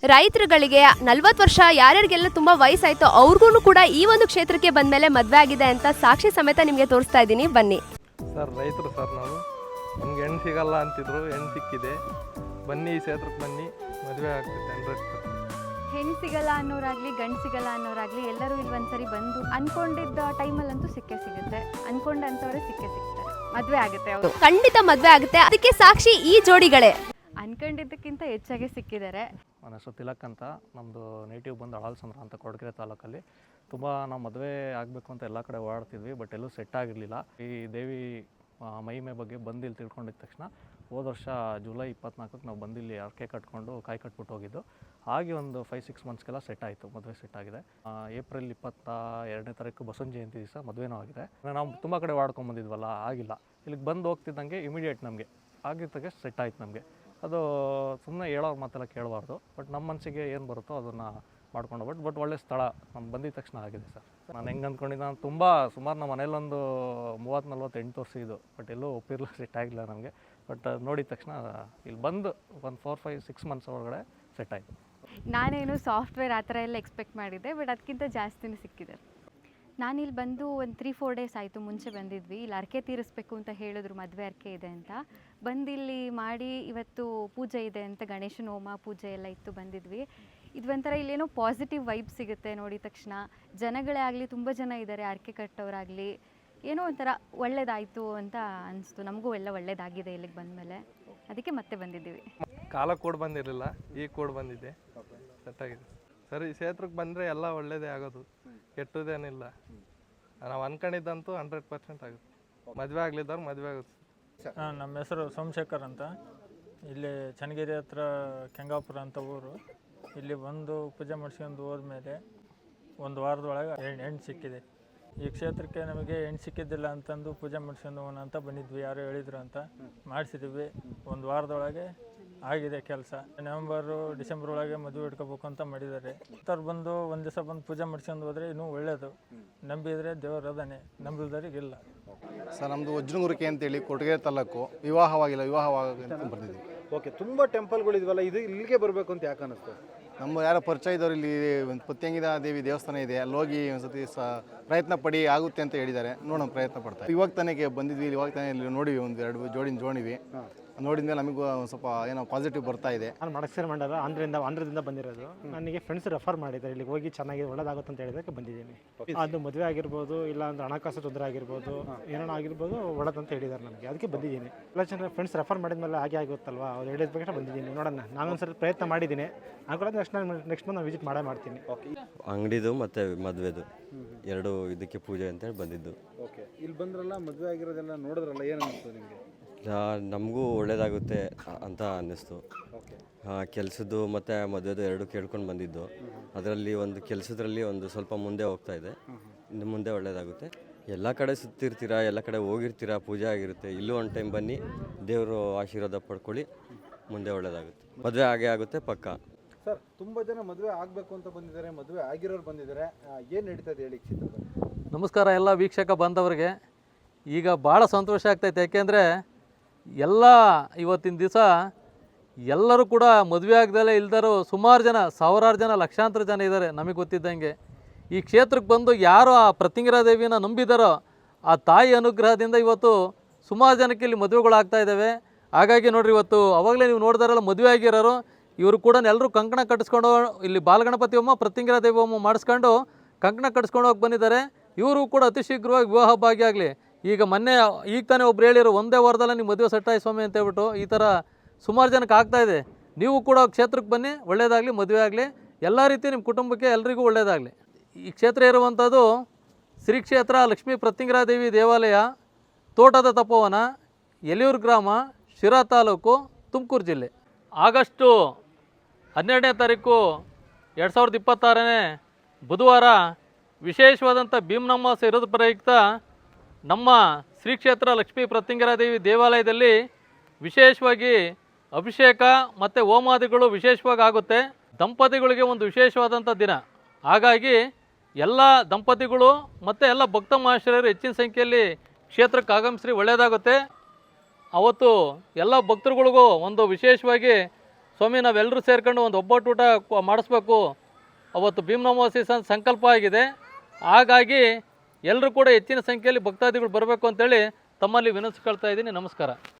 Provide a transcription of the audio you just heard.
ರೈತರುಗಳಿಗೆ 40 ವರ್ಷ ಯಾರ್ಯಾರಿಗೆಲ್ಲ ತುಂಬಾ ವಯಸ್ಸಾಯ್ತು ಅವ್ರಿಗೂ ಕೂಡ ಈ ಒಂದು ಕ್ಷೇತ್ರಕ್ಕೆ ಬಂದ್ಮೇಲೆ ಮದುವೆ ಆಗಿದೆ ಅಂತ ಸಾಕ್ಷಿ ಸಮೇತ ನಿಮಗೆ ತೋರಿಸ್ತಾ ಇದ್ದೀನಿ, ಬನ್ನಿ ಸರ್. ರೈತರು ಸರ್ ನಾವು, ನಮ್ಗೆ ಹೆಣ್ಣು ಸಿಗಲ್ಲ ಅಂತಿದ್ರು, ಹೆಣ್ಣು ಸಿಕ್ಕಿದೆ. ಬನ್ನಿ ಈ ಕ್ಷೇತ್ರಕ್ಕೆ ಬನ್ನಿ, ಮದುವೆ ಆಗ್ತಿದೆ 100%. ಹೆಣ್ಣು ಸಿಗಲ್ಲ ಅನ್ನೋರಾಗ್ಲಿ ಗಂಡು ಸಿಗಲ್ಲ ಅನ್ನೋರಾಗ್ಲಿ ಎಲ್ಲರೂ ಇಲ್ಲಿ ಒಂದ್ಸರಿ ಬಂದು ಅನ್ಕೊಂಡಿದ್ದ ಟೈಮಲ್ಲಂತೂ ಸಿಕ್ಕೇ ಸಿಗುತ್ತೆ, ಅನ್ಕೊಂಡಂಥವ್ರೆ ಸಿಕ್ಕೇ ಸಿಗ್ತಾರೆ, ಮದುವೆ ಆಗುತ್ತೆ. ಅವರು ಖಂಡಿತ ಮದುವೆ ಆಗುತ್ತೆ. ಅದಕ್ಕೆ ಸಾಕ್ಷಿ ಈ ಜೋಡಿಗಳೇ. ಅನ್ಕೊಂಡಿದ್ದಕ್ಕಿಂತ ಹೆಚ್ಚಾಗಿ ಸಿಕ್ಕಿದ್ದಾರೆ. ನನ್ನ ಹೆಸರು ತಿಲಕ್ ಅಂತ, ನಮ್ಮದು ನೇಟಿವ್ ಬಂದು ಅಳಲ್ಸಂದ್ರ ಅಂತ ಕೊಡಗೆರೆ ತಾಲೂಕಲ್ಲಿ. ತುಂಬ ನಾವು ಮದುವೆ ಆಗಬೇಕು ಅಂತ ಎಲ್ಲ ಕಡೆ ಓಡಾಡ್ತಿದ್ವಿ, ಬಟ್ ಎಲ್ಲೂ ಸೆಟ್ ಆಗಿರಲಿಲ್ಲ. ಈ ದೇವಿ ಮಹಿಮೆ ಬಗ್ಗೆ ಬಂದಿಲ್ಲಿ ತಿಳ್ಕೊಂಡಿದ್ದ ತಕ್ಷಣ ಹೋದ ವರ್ಷ ಜುಲೈ 24ಕ್ಕೆ ನಾವು ಬಂದಿಲ್ಲಿ ಅರ್ಕೆ ಕಟ್ಕೊಂಡು ಕಾಯಿ ಕಟ್ಬಿಟ್ಟು ಹೋಗಿದ್ದು. ಹಾಗೆ ಒಂದು 5-6 ಮಂತ್ಸ್ಗೆಲ್ಲ ಸೆಟ್ ಆಯಿತು, ಮದುವೆ ಸೆಟ್ ಆಗಿದೆ. ಏಪ್ರಿಲ್ 22ನೇ ತಾರೀಕು ಬಸವನ ಜಯಂತಿ ದಿವಸ ಮದುವೆನೂ ಆಗಿದೆ. ನಾವು ತುಂಬ ಕಡೆ ಓಡ್ಕೊಂಬಂದಿದ್ವಲ್ಲ, ಆಗಿಲ್ಲ. ಇಲ್ಲಿಗೆ ಬಂದು ಹೋಗ್ತಿದ್ದಂಗೆ ಇಮಿಡಿಯೇಟ್ ನಮಗೆ ಆಗಿದ್ದಾಗೆ ಸೆಟ್ ಆಯ್ತು ನಮಗೆ. ಅದು ಸುಮ್ಮನೆ ಹೇಳೋರು ಮಾತೆಲ್ಲ ಕೇಳಬಾರ್ದು, ಬಟ್ ನಮ್ಮ ಮನಸ್ಸಿಗೆ ಏನು ಬರುತ್ತೋ ಅದನ್ನು ಮಾಡ್ಕೊಂಡು ಬಟ್ ಒಳ್ಳೆ ಸ್ಥಳ ನಮ್ಮ ಬಂದಿದ ತಕ್ಷಣ ಆಗಿದೆ ಸರ್. ನಾನು ಹೆಂಗೆ ಅಂದ್ಕೊಂಡಿದ್ದು, ನಾನು ತುಂಬ ಸುಮಾರು ನಮ್ಮ ಮನೇಲೊಂದು 30-40 ತೋರಿಸಿದ್ದು, ಬಟ್ ಎಲ್ಲೂ ಒಪ್ಪಿರಲು ಸೆಟ್ ಆಗಿಲ್ಲ ನಮಗೆ. ಬಟ್ ನೋಡಿದ ತಕ್ಷಣ ಇಲ್ಲಿ ಬಂದು ಒಂದು 4-5-6 ಮಂತ್ಸ್ ಒಳಗಡೆ ಸೆಟ್ ಆಯಿತು. ನಾನೇನು ಸಾಫ್ಟ್ವೇರ್ ಆ ಥರ ಎಲ್ಲ ಎಕ್ಸ್ಪೆಕ್ಟ್ ಮಾಡಿದ್ದೆ, ಬಟ್ ಅದಕ್ಕಿಂತ ಜಾಸ್ತಿನೇ ಸಿಕ್ಕಿದೆ. ನಾನಿಲ್ಲಿ ಬಂದು ಒಂದು 3-4 ಡೇಸ್ ಆಯಿತು. ಮುಂಚೆ ಬಂದಿದ್ವಿ, ಇಲ್ಲಿ ಅರ್ಕೆ ತೀರಿಸ್ಬೇಕು ಅಂತ ಹೇಳಿದ್ರು, ಮದುವೆ ಅರ್ಕೆ ಇದೆ ಅಂತ. ಬಂದಿಲ್ಲಿ ಮಾಡಿ ಇವತ್ತು ಪೂಜೆ ಇದೆ ಅಂತ, ಗಣೇಶನ ಹೋಮ ಪೂಜೆ ಎಲ್ಲ ಇತ್ತು, ಬಂದಿದ್ವಿ. ಇದು ಒಂಥರ ಇಲ್ಲೇನೋ ಪಾಸಿಟಿವ್ ವೈಬ್ ಸಿಗುತ್ತೆ ನೋಡಿದ ತಕ್ಷಣ. ಜನಗಳೇ ಆಗಲಿ ತುಂಬ ಜನ ಇದ್ದಾರೆ, ಅರ್ಕೆ ಕಟ್ಟೋರಾಗಲಿ, ಏನೋ ಒಂಥರ ಒಳ್ಳೇದಾಯಿತು ಅಂತ ಅನಿಸ್ತು. ನಮಗೂ ಎಲ್ಲ ಒಳ್ಳೇದಾಗಿದೆ ಇಲ್ಲಿಗೆ ಬಂದಮೇಲೆ, ಅದಕ್ಕೆ ಮತ್ತೆ ಬಂದಿದ್ದೀವಿ. ಕಾಲ ಕೂಡ ಬಂದಿರಲಿಲ್ಲ, ಈಗ ಕೂಡ ಬಂದಿದ್ದೆ, ಸೆಟ್ ಆಗಿದೆ ಸರ್. ಈ ಕ್ಷೇತ್ರಕ್ಕೆ ಬಂದರೆ ಎಲ್ಲ ಒಳ್ಳೇದೇ ಆಗೋದು, ಕೆಟ್ಟದೇನಿಲ್ಲ. ನಾವು ಅನ್ಕೊಂಡಿದ್ದಂತೂ 100% ಆಗುತ್ತೆ. ಮದುವೆ ಆಗ್ಲಿದ್ದವ್ರು ಮದುವೆ ಆಗುತ್ತೆ. ನಮ್ಮ ಹೆಸರು ಸೋಮಶೇಖರ್ ಅಂತ, ಇಲ್ಲಿ ಚನ್ನಗಿರಿ ಹತ್ರ ಕೆಂಗಾಪುರ ಅಂತ ಊರು. ಇಲ್ಲಿ ಬಂದು ಪೂಜೆ ಮಾಡಿಸ್ಕೊಂಡು ಹೋದ್ಮೇಲೆ ಒಂದು ವಾರದೊಳಗೆ ಹೆಣ್ಣು ಸಿಕ್ಕಿದೆ. ಈ ಕ್ಷೇತ್ರಕ್ಕೆ ನಮಗೆ ಹೆಣ್ಣು ಸಿಕ್ಕಿದ್ದಿಲ್ಲ ಅಂತಂದು ಪೂಜೆ ಮಾಡಿಸ್ಕೊಂಡು ಹೋಗೋಣ ಅಂತ ಬಂದಿದ್ವಿ, ಯಾರೋ ಹೇಳಿದ್ರು ಅಂತ ಮಾಡಿಸಿದ್ವಿ. ಒಂದು ವಾರದೊಳಗೆ ಆಗಿದೆ ಕೆಲಸ. ಡಿಸೆಂಬರ್ ಒಳಗೆ ಮದುವೆ ಇಟ್ಕೋಬೇಕು ಅಂತ ಮಾಡಿದ್ದಾರೆ. ಅವ್ರು ಬಂದು ಒಂದು ದಿವಸ ಬಂದು ಪೂಜೆ ಮಾಡಿಸ್ಕೊಂಡು ಹೋದರೆ ಇನ್ನೂ ಒಳ್ಳೆಯದು. ನಂಬಿದರೆ ದೇವರು ಅದಾನೆ, ನಂಬಿಲ್ದವ್ರಿಗೆ ಇಲ್ಲ. ಸರ್, ನಮ್ಮದು ವಜ್ರಗುರಿಕೆ ಅಂತೇಳಿ ಕೊಡಗೆರೆ ತಾಲೂಕು. ವಿವಾಹವಾಗಿಲ್ಲ, ವಿವಾಹವಾಗಿ ಬಂದಿದ್ವಿ. ಓಕೆ, ತುಂಬ ಟೆಂಪಲ್ಗಳಿದ್ವಲ್ಲ, ಇದು ಇಲ್ಲಿಗೆ ಬರಬೇಕು ಅಂತ ಯಾಕೆ ಅನ್ನಿಸ್ತು? ನಮ್ಮ ಯಾರೋ ಪರಿಚಯ ಇದ್ದವ್ರು ಇಲ್ಲಿ ಒಂದು ಪತ್ಯಂಗಿದ ದೇವಿ ದೇವಸ್ಥಾನ ಇದೆ, ಅಲ್ಲಿ ಹೋಗಿ ಒಂದ್ಸತಿ ಪ್ರಯತ್ನ ಪಡಿ ಆಗುತ್ತೆ ಅಂತ ಹೇಳಿದ್ದಾರೆ. ನೋಡೋಣ, ಪ್ರಯತ್ನ ಪಡ್ತಾರೆ. ಇವಾಗ ತಾನೇ ಬಂದಿದ್ವಿ, ಇವಾಗ ತಾನೇ ಇಲ್ಲಿ ನೋಡಿವಿ, ಒಂದು 2 ಜೋಡಿನ ಜೋಡಿವಿ. ನೋಡಿದ್ಮೇಲೆ ನಮಗೂ ಒಂದು ಸ್ವಲ್ಪ ಏನೋ ಪಾಸಿಟಿವ್ ಬರ್ತಾ ಇದೆ. ನಾನು ಮಡಕ್ಸೇರಿ ಮಂಡಲ ಆಂಧ್ರದಿಂದ ಬಂದಿರೋದು. ನನಗೆ ಫ್ರೆಂಡ್ಸ್ ರೆಫರ್ ಮಾಡಿದ್ದಾರೆ, ಇಲ್ಲಿಗೆ ಹೋಗಿ ಚೆನ್ನಾಗಿ ಒಳ್ಳೇದಾಗುತ್ತೆ ಅಂತ ಹೇಳಿದಕ್ಕೆ ಬಂದಿದ್ದೀನಿ. ಅದು ಮದುವೆ ಆಗಿರ್ಬೋದು, ಇಲ್ಲ ಅಂದ್ರೆ ಹಣಕಾಸು ತೊಂದರೆ ಆಗಿರ್ಬೋದು, ಏನೋ ಆಗಿರ್ಬೋದು, ಒಳ್ಳೇದಂತ ಹೇಳಿದ್ದಾರೆ ನನಗೆ, ಅದಕ್ಕೆ ಬಂದಿದ್ದೀನಿ. ಎಲ್ಲ ಜನ ಫ್ರೆಂಡ್ಸ್ ರೆಫರ್ ಮಾಡಿದ್ಮೇಲೆ ಹಾಗೆ ಆಗುತ್ತಲ್ವಾ, ಅವ್ರು ಹೇಳಿದ ಬಗ್ಗೆ ಬಂದಿದ್ದೀನಿ. ನೋಡೋಣ, ನಾನೊಂದ್ಸರಿ ಪ್ರಯತ್ನ ಮಾಡಿದ್ದೀನಿ, ಅನ್ಕೊಳ್ಳೋದು ನೆಕ್ಸ್ಟ್ ಮಂತ್ ನಾನು ವಿಸಿಟ್ ಮಾಡ್ತೀನಿ. ಅಂಗಡಿದು ಮತ್ತು ಮದುವೆದು ಎರಡು ಇದಕ್ಕೆ ಪೂಜೆ ಅಂತೇಳಿ ಬಂದಿದ್ದು. ಓಕೆ, ಇಲ್ಲಿ ಬಂದ್ರಲ್ಲ, ಮದುವೆ ಆಗಿರೋದೆಲ್ಲ ನೋಡಿದ್ರಲ್ಲ, ಏನು ಅನ್ನಿಸ್ತು ನಿಮಗೆ? ನಮಗೂ ಒಳ್ಳೆಯದಾಗುತ್ತೆ ಅಂತ ಅನ್ನಿಸ್ತು. ಕೆಲಸದ್ದು ಮತ್ತು ಮದುವೆದು ಎರಡು ಕೇಳ್ಕೊಂಡು ಬಂದಿದ್ದು. ಅದರಲ್ಲಿ ಒಂದು ಕೆಲಸದ್ರಲ್ಲಿ ಒಂದು ಸ್ವಲ್ಪ ಮುಂದೆ ಹೋಗ್ತಾ ಇದೆ, ಇನ್ನು ಮುಂದೆ ಒಳ್ಳೆಯದಾಗುತ್ತೆ. ಎಲ್ಲ ಕಡೆ ಸುತ್ತಿರ್ತೀರಾ, ಎಲ್ಲ ಕಡೆ ಹೋಗಿರ್ತೀರಾ, ಪೂಜೆ ಆಗಿರುತ್ತೆ. ಇಲ್ಲೂ ಒಂದು ಟೈಮ್ ಬನ್ನಿ, ದೇವರು ಆಶೀರ್ವಾದ ಪಡ್ಕೊಳ್ಳಿ, ಮುಂದೆ ಒಳ್ಳೆಯದಾಗುತ್ತೆ. ಮದುವೆ ಆಗೇ ಆಗುತ್ತೆ ಪಕ್ಕ. ಸರ್, ತುಂಬ ಜನ ಮದುವೆ ಆಗಬೇಕು ಅಂತ ಬಂದಿದ್ದಾರೆ, ಮದುವೆ ಆಗಿರೋರು ಬಂದಿದ್ದಾರೆ. ಏನು ನಡೀತಾ ಇದೆ ಹೇಳಿ ಕ್ಷೇತ್ರದಲ್ಲಿ? ನಮಸ್ಕಾರ ಎಲ್ಲ ವೀಕ್ಷಕ ಬಾಂಧವರಿಗೆ. ಈಗ ಭಾಳ ಸಂತೋಷ ಆಗ್ತೈತೆ, ಯಾಕೆಂದರೆ ಎಲ್ಲ ಇವತ್ತಿನ ದಿವಸ ಎಲ್ಲರೂ ಕೂಡ ಮದುವೆ ಆಗದಲ್ಲೇ ಇಲ್ದಾರೋ ಸುಮಾರು ಜನ, ಸಾವಿರಾರು ಜನ, ಲಕ್ಷಾಂತರ ಜನ ಇದ್ದಾರೆ. ನಮಗೆ ಗೊತ್ತಿದ್ದಂಗೆ ಈ ಕ್ಷೇತ್ರಕ್ಕೆ ಬಂದು ಯಾರು ಆ ಪ್ರತ್ಯಂಗಿರಾ ದೇವಿನ ನಂಬಿದಾರೋ ಆ ತಾಯಿ ಅನುಗ್ರಹದಿಂದ ಇವತ್ತು ಸುಮಾರು ಜನಕ್ಕೆ ಇಲ್ಲಿ ಮದುವೆಗಳಾಗ್ತಾ ಇದ್ದಾವೆ. ಹಾಗಾಗಿ ನೋಡಿರಿ, ಇವತ್ತು ಅವಾಗಲೇ ನೀವು ನೋಡಿದಾರಲ್ಲ ಮದುವೆ ಆಗಿರೋರು, ಇವರು ಕೂಡ ಎಲ್ಲರೂ ಕಂಕಣ ಕಟ್ಟಿಸ್ಕೊಂಡು ಇಲ್ಲಿ ಬಾಲಗಣಪತಿ ಹೋಮ, ಪ್ರತ್ಯಂಗಿರಾ ದೇವಿ ಹೋಮ ಮಾಡಿಸ್ಕೊಂಡು ಕಂಕಣ ಕಟ್ಟಿಸ್ಕೊಂಡು ಹೋಗಿ ಬಂದಿದ್ದಾರೆ. ಇವರು ಕೂಡ ಅತಿ ಶೀಘ್ರವಾಗಿ ವಿವಾಹ ಭಾಗಿಯಾಗಲಿ. ಈಗ ತಾನೇ ಒಬ್ರು ಹೇಳಿರೋ, ಒಂದೇ ವಾರದಲ್ಲ ನೀವು ಮದುವೆ ಸೆಟ್ ಆಗಿ ಸ್ವಾಮಿ ಅಂತ ಹೇಳ್ಬಿಟ್ಟು ಈ ಥರ ಸುಮಾರು ಜನಕ್ಕೆ ಆಗ್ತಾಯಿದೆ. ನೀವು ಕೂಡ ಕ್ಷೇತ್ರಕ್ಕೆ ಬನ್ನಿ, ಒಳ್ಳೆಯದಾಗಲಿ, ಮದುವೆ ಆಗಲಿ, ಎಲ್ಲ ರೀತಿ ನಿಮ್ಮ ಕುಟುಂಬಕ್ಕೆ ಎಲ್ರಿಗೂ ಒಳ್ಳೆಯದಾಗಲಿ. ಈ ಕ್ಷೇತ್ರ ಇರುವಂಥದ್ದು ಶ್ರೀ ಕ್ಷೇತ್ರ ಲಕ್ಷ್ಮೀ ಪ್ರತ್ಯಂಗಿರಾ ದೇವಿ ದೇವಾಲಯ, ತೋಟದ ತಪೋವನ, ಎಲಿಯೂರು ಗ್ರಾಮ, ಶಿರಾ ತಾಲೂಕು, ತುಮಕೂರು ಜಿಲ್ಲೆ. ಆಗಸ್ಟು 12ನೇ ತಾರೀಕು 2026 ಬುಧವಾರ ವಿಶೇಷವಾದಂಥ ಭೀಮನಮಾವಾಸ್ಯೆ ಇರೋದು ಪ್ರಯುಕ್ತ ನಮ್ಮ ಶ್ರೀ ಕ್ಷೇತ್ರ ಲಕ್ಷ್ಮೀ ಪ್ರತ್ಯಂಗಿರಾ ದೇವಿ ದೇವಾಲಯದಲ್ಲಿ ವಿಶೇಷವಾಗಿ ಅಭಿಷೇಕ ಮತ್ತು ಹೋಮಾದಿಗಳು ವಿಶೇಷವಾಗಿ ಆಗುತ್ತೆ. ದಂಪತಿಗಳಿಗೆ ಒಂದು ವಿಶೇಷವಾದಂಥ ದಿನ. ಹಾಗಾಗಿ ಎಲ್ಲ ದಂಪತಿಗಳು ಮತ್ತು ಎಲ್ಲ ಭಕ್ತ ಮಹಾಶಯರು ಹೆಚ್ಚಿನ ಸಂಖ್ಯೆಯಲ್ಲಿ ಕ್ಷೇತ್ರಕ್ಕೆ ಆಗಮಿಸ್ರಿ, ಒಳ್ಳೆಯದಾಗುತ್ತೆ. ಅವತ್ತು ಎಲ್ಲ ಭಕ್ತರುಗಳಿಗೂ ಒಂದು ವಿಶೇಷವಾಗಿ ಸ್ವಾಮಿ ನಾವೆಲ್ಲರೂ ಸೇರ್ಕೊಂಡು ಒಂದು ಒಬ್ಬಟ್ಟು ಊಟ ಮಾಡಿಸ್ಬೇಕು, ಅವತ್ತು ಭೀಮನಮೋಸಿ ಸಂಕಲ್ಪ ಆಗಿದೆ. ಹಾಗಾಗಿ ಎಲ್ಲರೂ ಕೂಡ ಹೆಚ್ಚಿನ ಸಂಖ್ಯೆಯಲ್ಲಿ ಭಕ್ತಾದಿಗಳು ಬರಬೇಕು ಅಂತೇಳಿ ತಮ್ಮಲ್ಲಿ ವಿನಂತಿಸ್ಕೊಳ್ತಾ ಇದ್ದೀನಿ. ನಮಸ್ಕಾರ.